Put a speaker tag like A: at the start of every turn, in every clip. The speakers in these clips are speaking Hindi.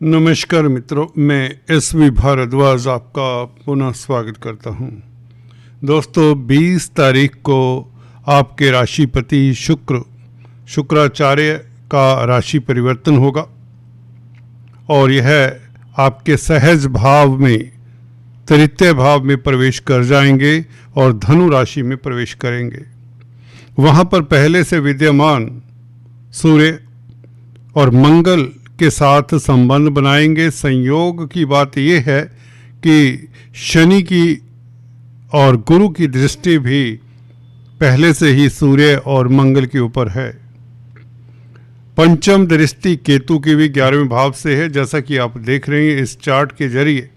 A: नमस्कार मित्रों, मैं एस.वी. भारद्वाज आपका पुनः स्वागत करता हूं। दोस्तों, 20 तारीख को आपके राशिपति शुक्राचार्य का राशि परिवर्तन होगा और यह आपके सहज भाव में, तृतीय भाव में प्रवेश कर जाएंगे और धनु राशि में प्रवेश करेंगे। वहाँ पर पहले से विद्यमान सूर्य और मंगल के साथ संबंध बनाएंगे। संयोग की बात यह है कि शनि की और गुरु की दृष्टि भी पहले से ही सूर्य और मंगल के ऊपर है। पंचम दृष्टि केतु की भी 11वें भाव से है, जैसा कि आप देख रहे हैं इस चार्ट के जरिए।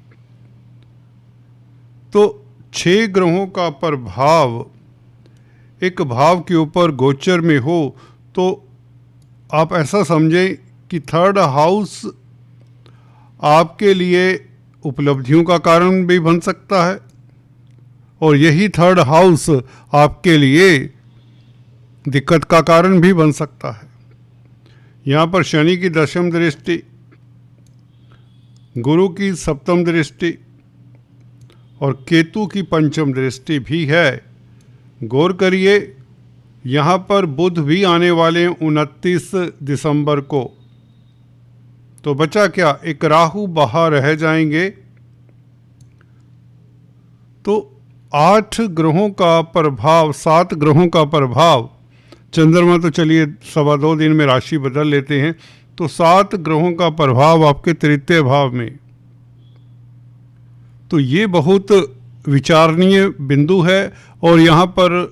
A: तो 6 ग्रहों का प्रभाव एक भाव के ऊपर गोचर में हो तो आप ऐसा समझें कि थर्ड हाउस आपके लिए उपलब्धियों का कारण भी बन सकता है और यही थर्ड हाउस आपके लिए दिक्कत का कारण भी बन सकता है। यहाँ पर शनि की 10वीं दृष्टि, गुरु की 7वीं दृष्टि और केतु की 5वीं दृष्टि भी है। गौर करिए, यहाँ पर बुध भी आने वाले हैं 29 दिसंबर को। तो बचा क्या, एक राहु बाहर रह जाएंगे। तो 8 ग्रहों का प्रभाव, 7 ग्रहों का प्रभाव, चंद्रमा तो चलिए 2.25 दिन में राशि बदल लेते हैं, तो 7 ग्रहों का प्रभाव आपके तृतीय भाव में। तो ये बहुत विचारणीय बिंदु है और यहाँ पर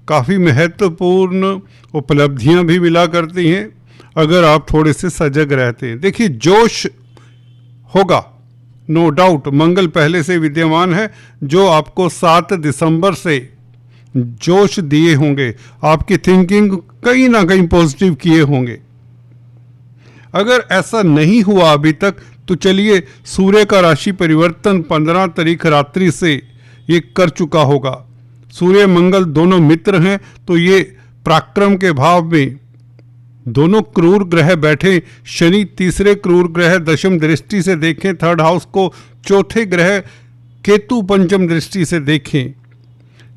A: काफ़ी महत्वपूर्ण उपलब्धियाँ भी मिला करती हैं अगर आप थोड़े से सजग रहते हैं। देखिए, जोश होगा, नो डाउट। मंगल पहले से विद्यमान है जो आपको 7 दिसंबर से जोश दिए होंगे, आपकी थिंकिंग कहीं ना कहीं पॉजिटिव किए होंगे। अगर ऐसा नहीं हुआ अभी तक तो चलिए, सूर्य का राशि परिवर्तन 15 तारीख रात्रि से ये कर चुका होगा। सूर्य मंगल दोनों मित्र हैं, तो ये पराक्रम के भाव में दोनों क्रूर ग्रह बैठे। शनि तीसरे क्रूर ग्रह 10वीं दृष्टि से देखें थर्ड हाउस को, चौथे ग्रह केतु 5वीं दृष्टि से देखें।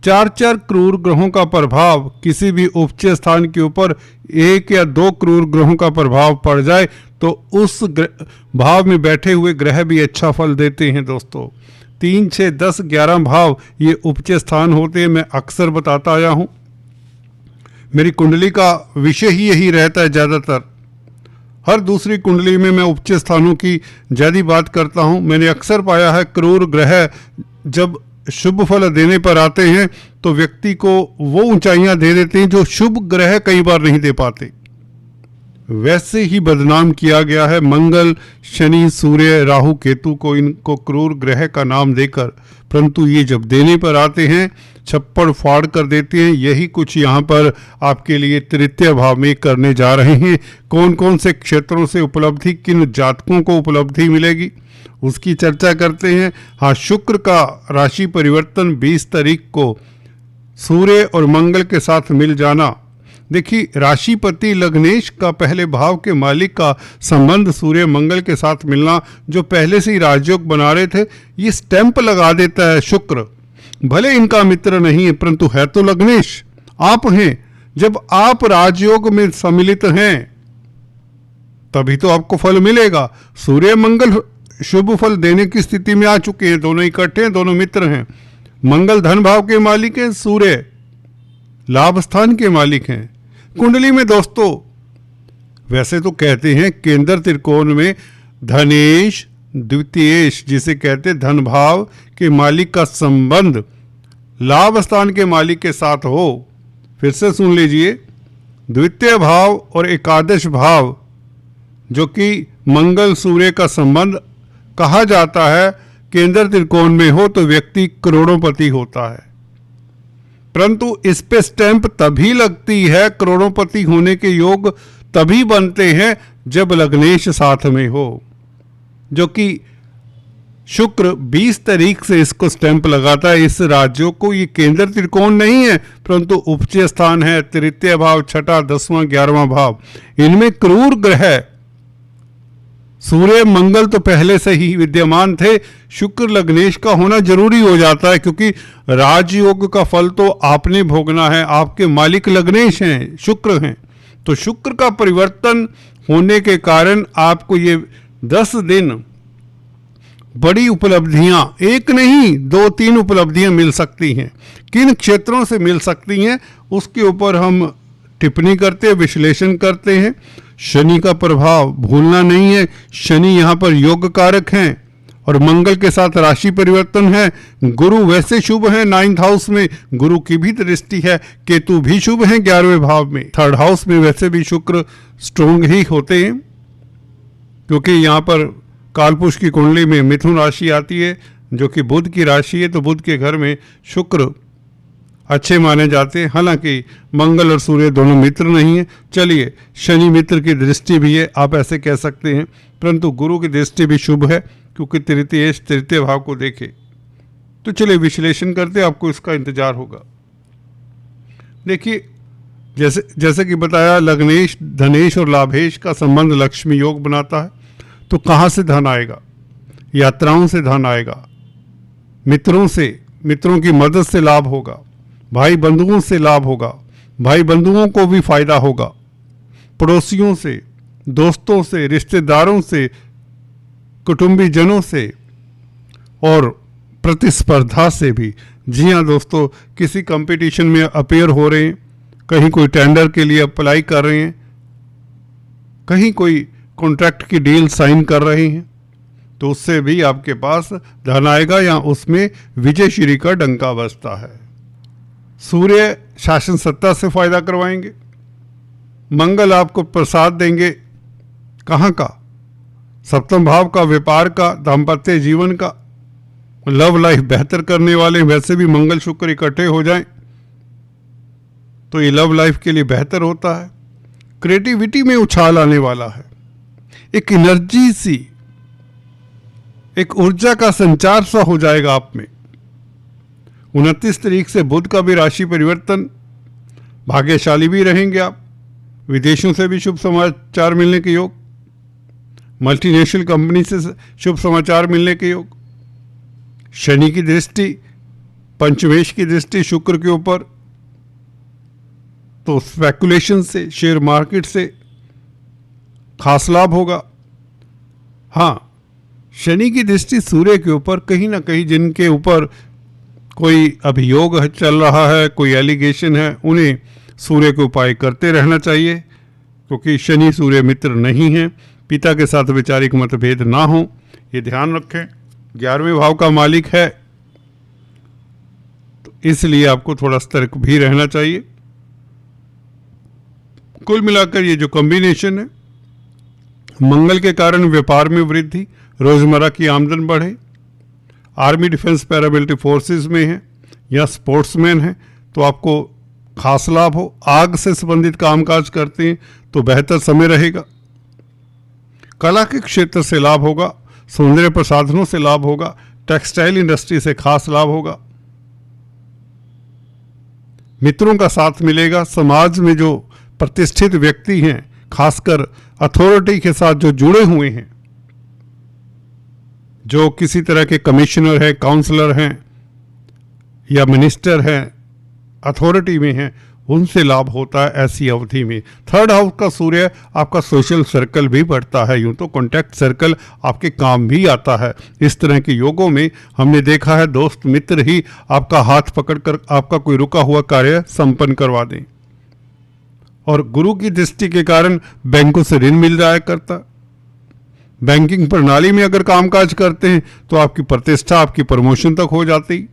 A: 4 क्रूर ग्रहों का प्रभाव किसी भी उच्च स्थान के ऊपर 1 या 2 क्रूर ग्रहों का प्रभाव पड़ जाए तो उस भाव में बैठे हुए ग्रह भी अच्छा फल देते हैं। दोस्तों, 3, 6, 10, 11 भाव ये उच्च स्थान होते हैं। मैं अक्सर बताता आया हूँ, मेरी कुंडली का विषय ही यही रहता है। ज़्यादातर हर दूसरी कुंडली में मैं उच्च स्थानों की ज़्यादा बात करता हूँ। मैंने अक्सर पाया है क्रूर ग्रह जब शुभ फल देने पर आते हैं तो व्यक्ति को वो ऊंचाइयाँ दे देते हैं जो शुभ ग्रह कई बार नहीं दे पाते। वैसे ही बदनाम किया गया है मंगल, शनि, सूर्य, राहु, केतु को, इनको क्रूर ग्रह का नाम देकर, परंतु ये जब देने पर आते हैं छप्पड़ फाड़ कर देते हैं। यही कुछ यहाँ पर आपके लिए तृतीय भाव में करने जा रहे हैं। कौन कौन से क्षेत्रों से उपलब्धि, किन जातकों को उपलब्धि मिलेगी, उसकी चर्चा करते हैं। हाँ, शुक्र का राशि परिवर्तन 20 तारीख को सूर्य और मंगल के साथ मिल जाना। देखिए, राशिपति लग्नेश का पहले भाव के मालिक का संबंध सूर्य मंगल के साथ मिलना, जो पहले से ही राजयोग बना रहे थे, ये स्टैंप लगा देता है शुक्र। भले इनका मित्र नहीं है परंतु है तो लग्नेश, आप हैं। जब आप राजयोग में सम्मिलित हैं तभी तो आपको फल मिलेगा। सूर्य मंगल शुभ फल देने की स्थिति में आ चुके हैं, दोनों इकट्ठे हैं, दोनों मित्र हैं। मंगल धन भाव के मालिक हैं, सूर्य लाभ स्थान के मालिक हैं। कुंडली में दोस्तों वैसे तो कहते हैं केंद्र त्रिकोण में धनेश द्वितीयेश, जिसे कहते हैं धन भाव के मालिक का संबंध लाभ स्थान के मालिक के साथ हो। फिर से सुन लीजिए, द्वितीय भाव और एकादश भाव जो कि मंगल सूर्य का संबंध कहा जाता है, केंद्र त्रिकोण में हो तो व्यक्ति करोड़ोंपति होता है। परंतु इस पे स्टैंप तभी लगती है, करोड़ोंपति होने के योग तभी बनते हैं जब लग्नेश साथ में हो, जो कि शुक्र 20 तारीख से इसको स्टैंप लगाता है। इस राज्यों को ये केंद्र त्रिकोण नहीं है परंतु उच्च स्थान है, तृतीय भाव, छठा, 10वां, 11वां भाव। इनमें क्रूर ग्रह सूर्य मंगल तो पहले से ही विद्यमान थे, शुक्र लग्नेश का होना जरूरी हो जाता है, क्योंकि राजयोग का फल तो आपने भोगना है, आपके मालिक लग्नेश हैं, शुक्र हैं। तो शुक्र का परिवर्तन होने के कारण आपको ये 10 दिन बड़ी उपलब्धियां, एक नहीं 2-3 उपलब्धियां मिल सकती हैं। किन क्षेत्रों से मिल सकती हैं उसके ऊपर हम टिप्पणी करते हैं, विश्लेषण करते हैं। शनि का प्रभाव भूलना नहीं है, शनि यहाँ पर योग कारक हैं और मंगल के साथ राशि परिवर्तन है। गुरु वैसे शुभ हैं 9th हाउस में, गुरु की भी दृष्टि है, केतु भी शुभ हैं 11वें भाव में। 3rd हाउस में वैसे भी शुक्र स्ट्रोंग ही होते हैं, क्योंकि यहाँ पर कालपुरुष की कुंडली में मिथुन राशि आती है जो कि बुध की राशि है, तो बुध के घर में शुक्र अच्छे माने जाते हैं। हालांकि मंगल और सूर्य दोनों मित्र नहीं है। चलिए, शनि मित्र की दृष्टि भी है, आप ऐसे कह सकते हैं, परंतु गुरु की दृष्टि भी शुभ है, क्योंकि तृतीय भाव को देखे। तो चलिए विश्लेषण करते, आपको इसका इंतजार होगा। देखिए, जैसे कि बताया, लग्नेश धनेश और लाभेश का संबंध लक्ष्मी योग बनाता है। तो कहाँ से धन आएगा? यात्राओं से धन आएगा, मित्रों से, मित्रों की मदद से लाभ होगा, भाई बंधुओं से लाभ होगा, भाई बंधुओं को भी फायदा होगा, पड़ोसियों से, दोस्तों से, रिश्तेदारों से, कुटुंबी जनों से और प्रतिस्पर्धा से भी। जी हाँ दोस्तों, किसी कंपटीशन में अपेयर हो रहे हैं, कहीं कोई टेंडर के लिए अप्लाई कर रहे हैं, कहीं कोई कॉन्ट्रैक्ट की डील साइन कर रहे हैं, तो उससे भी आपके पास धन आएगा या उसमें विजय श्री का डंका बजता है। सूर्य शासन सत्ता से फायदा करवाएंगे, मंगल आपको प्रसाद देंगे, कहाँ का? 7वें भाव का, व्यापार का, दाम्पत्य जीवन का, लव लाइफ बेहतर करने वाले। वैसे भी मंगल शुक्र इकट्ठे हो जाएं तो ये लव लाइफ के लिए बेहतर होता है। क्रिएटिविटी में उछाल आने वाला है, एक एनर्जी सी, एक ऊर्जा का संचार सा हो जाएगा आप में। 29 तारीख से बुध का भी राशि परिवर्तन, भाग्यशाली भी रहेंगे आप। विदेशों से भी शुभ समाचार मिलने के योग, मल्टीनेशनल कंपनी से शुभ समाचार मिलने के योग। शनि की दृष्टि, पंचमेश की दृष्टि शुक्र के ऊपर, तो स्पेकुलेशन से, शेयर मार्केट से खास लाभ होगा। हाँ, शनि की दृष्टि सूर्य के ऊपर, कहीं ना कहीं जिनके ऊपर कोई अभियोग चल रहा है, कोई एलिगेशन है, उन्हें सूर्य के उपाय करते रहना चाहिए, क्योंकि शनि सूर्य मित्र नहीं है। पिता के साथ वैचारिक मतभेद ना हो, ये ध्यान रखें। 11वें भाव का मालिक है, तो इसलिए आपको थोड़ा सतर्क भी रहना चाहिए। कुल मिलाकर ये जो कॉम्बिनेशन है, मंगल के कारण व्यापार में वृद्धि, रोजमर्रा की आमदन बढ़े, आर्मी डिफेंस पैरामिलिट्री फोर्सेस में है या स्पोर्ट्समैन है तो आपको खास लाभ हो। आग से संबंधित कामकाज करते हैं तो बेहतर समय रहेगा। कला के क्षेत्र से लाभ होगा, सौंदर्य प्रसाधनों से लाभ होगा, टेक्सटाइल इंडस्ट्री से खास लाभ होगा, मित्रों का साथ मिलेगा। समाज में जो प्रतिष्ठित व्यक्ति हैं, खासकर अथॉरिटी के साथ जो जुड़े हुए हैं, जो किसी तरह के कमिश्नर हैं, काउंसलर हैं या मिनिस्टर हैं, अथॉरिटी में हैं, उनसे लाभ होता है ऐसी अवधि में। 3rd हाउस का सूर्य आपका सोशल सर्कल भी बढ़ता है, यूं तो कॉन्टैक्ट सर्कल आपके काम भी आता है। इस तरह के योगों में हमने देखा है दोस्त मित्र ही आपका हाथ पकड़कर आपका कोई रुका हुआ कार्य संपन्न करवा दें। और गुरु की दृष्टि के कारण बैंकों से ऋण मिल जाया करता। बैंकिंग प्रणाली में अगर कामकाज करते हैं तो आपकी प्रतिष्ठा, आपकी प्रमोशन तक हो जाती।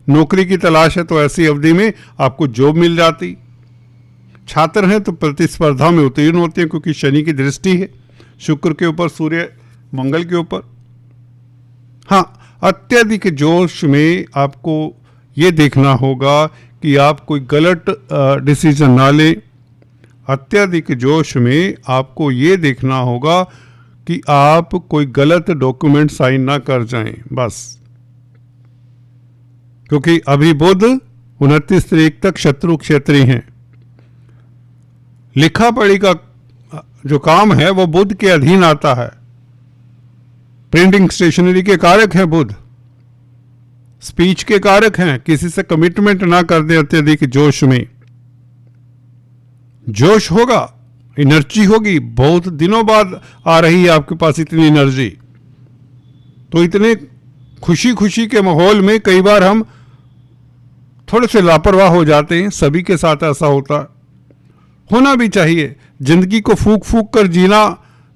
A: नौकरी की तलाश है तो ऐसी अवधि में आपको जॉब मिल जाती। छात्र हैं तो प्रतिस्पर्धा में उत्तीर्ण होते हैं, क्योंकि शनि की दृष्टि है शुक्र के ऊपर, सूर्य मंगल के ऊपर। हाँ, अत्यधिक जोश में आपको ये देखना होगा कि आप कोई गलत डिसीजन ना लें। अत्यधिक जोश में आपको ये देखना होगा कि आप कोई गलत डॉक्यूमेंट साइन ना कर जाएं, बस। क्योंकि अभी बुध 29 तारीख तक शत्रु क्षेत्री हैं। लिखा पढ़ी का जो काम है वो बुध के अधीन आता है। प्रिंटिंग स्टेशनरी के कारक हैं बुध, स्पीच के कारक हैं, किसी से कमिटमेंट ना कर दे अत्यधिक जोश में। जोश होगा, एनर्जी होगी, बहुत दिनों बाद आ रही है आपके पास इतनी एनर्जी। तो इतने खुशी खुशी के माहौल में कई बार हम थोड़े से लापरवाह हो जाते हैं, सभी के साथ ऐसा होना भी चाहिए। जिंदगी को फूक फूक कर जीना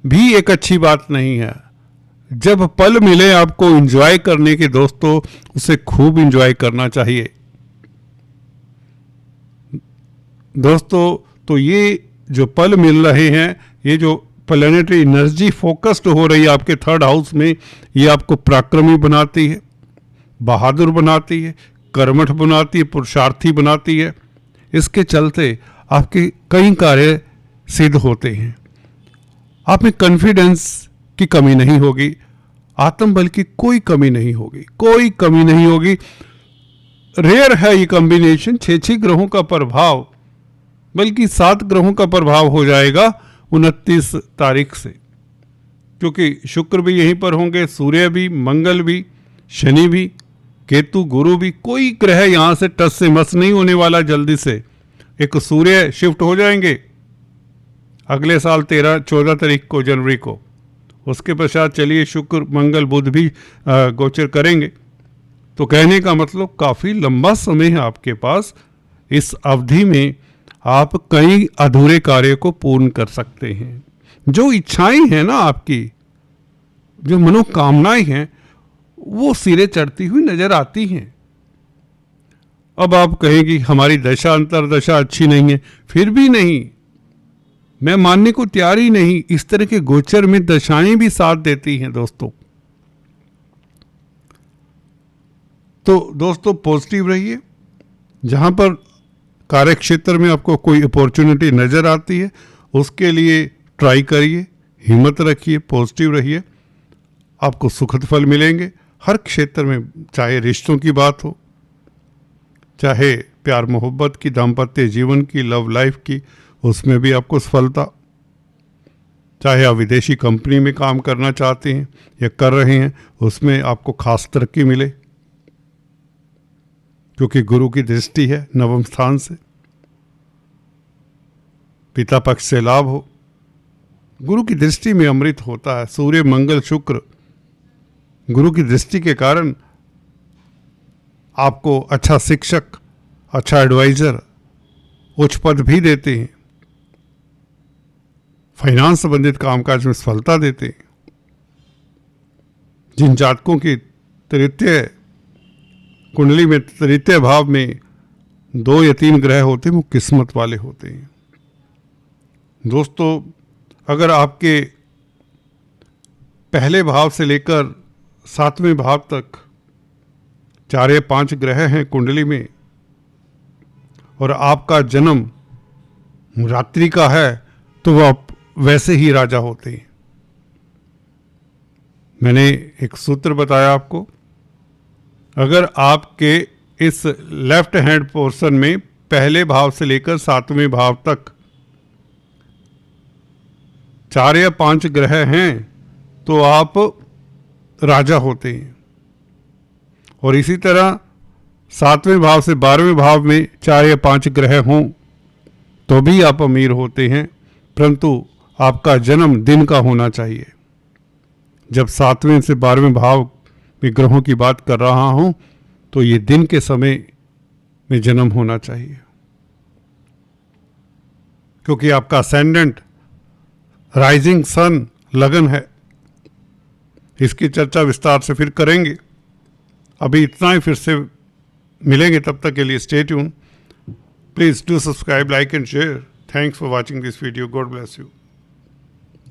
A: भी एक अच्छी बात नहीं है। जब पल मिले आपको एंजॉय करने के दोस्तों, उसे खूब एंजॉय करना चाहिए दोस्तों। तो ये जो पल मिल रहे हैं, ये जो प्लैनेटरी एनर्जी फोकस्ड हो रही है आपके थर्ड हाउस में, ये आपको पराक्रमी बनाती है, बहादुर बनाती है, कर्मठ बनाती है, पुरुषार्थी बनाती है। इसके चलते आपके कई कार्य सिद्ध होते हैं। आप में कॉन्फिडेंस की कमी नहीं होगी, आत्मबल की कोई कमी नहीं होगी, कोई कमी नहीं होगी। रेयर है ये कॉम्बिनेशन, 6 ग्रहों का प्रभाव, बल्कि 7 ग्रहों का प्रभाव हो जाएगा 29 तारीख से, क्योंकि शुक्र भी यहीं पर होंगे, सूर्य भी, मंगल भी, शनि भी, केतु, गुरु भी। कोई ग्रह यहां से टस से मस नहीं होने वाला जल्दी से। एक सूर्य शिफ्ट हो जाएंगे अगले साल 13-14 तारीख को, जनवरी को। उसके पश्चात चलिए शुक्र, मंगल, बुध भी गोचर करेंगे। तो कहने का मतलब काफ़ी लंबा समय है आपके पास। इस अवधि में आप कई अधूरे कार्य को पूर्ण कर सकते हैं। जो इच्छाएं हैं ना आपकी, जो मनोकामनाएं हैं, वो सिरे चढ़ती हुई नजर आती हैं। अब आप कहेंगी हमारी दशा अंतरदशा अच्छी नहीं है, फिर भी नहीं, मैं मानने को तैयार ही नहीं। इस तरह के गोचर में दशाएं भी साथ देती हैं दोस्तों। तो दोस्तों पॉजिटिव रहिए। जहां पर कार्य क्षेत्र में आपको कोई अपॉर्चुनिटी नजर आती है, उसके लिए ट्राई करिए, हिम्मत रखिए, पॉजिटिव रहिए, आपको सुखद फल मिलेंगे हर क्षेत्र में। चाहे रिश्तों की बात हो, चाहे प्यार मोहब्बत की, दाम्पत्य जीवन की, लव लाइफ की, उसमें भी आपको सफलता। चाहे आप विदेशी कंपनी में काम करना चाहते हैं या कर रहे हैं, उसमें आपको खास तरक्की मिले, क्योंकि गुरु की दृष्टि है नवम स्थान से। पिता पक्ष से लाभ हो, गुरु की दृष्टि में अमृत होता है। सूर्य, मंगल, शुक्र गुरु की दृष्टि के कारण आपको अच्छा शिक्षक, अच्छा एडवाइजर, उच्च पद भी देते हैं। फाइनेंस संबंधित कामकाज में सफलता देते हैं। जिन जातकों की तृतीय कुंडली में, तृतीय भाव में 2 या 3 ग्रह होते हैं, वो किस्मत वाले होते हैं दोस्तों। अगर आपके पहले भाव से लेकर 7वें भाव तक 4 या 5 ग्रह हैं कुंडली में, और आपका जन्म रात्रि का है, तो वह आप वैसे ही राजा होते हैं। मैंने एक सूत्र बताया आपको, अगर आपके इस लेफ्ट हैंड पोर्शन में पहले भाव से लेकर 7वें भाव तक 4 या 5 ग्रह हैं, तो आप राजा होते हैं। और इसी तरह 7वें भाव से 12वें भाव में 4 या 5 ग्रह हों, तो भी आप अमीर होते हैं। परंतु आपका जन्म दिन का होना चाहिए। जब 7वें से 12वें भाव में ग्रहों की बात कर रहा हूं, तो ये दिन के समय में जन्म होना चाहिए, क्योंकि आपका असेंडेंट राइजिंग सन लगन है। इसकी चर्चा विस्तार से फिर करेंगे। अभी इतना ही, फिर से मिलेंगे, तब तक के लिए stay tune. Please do subscribe, like and share. Thanks for watching this video. God bless you.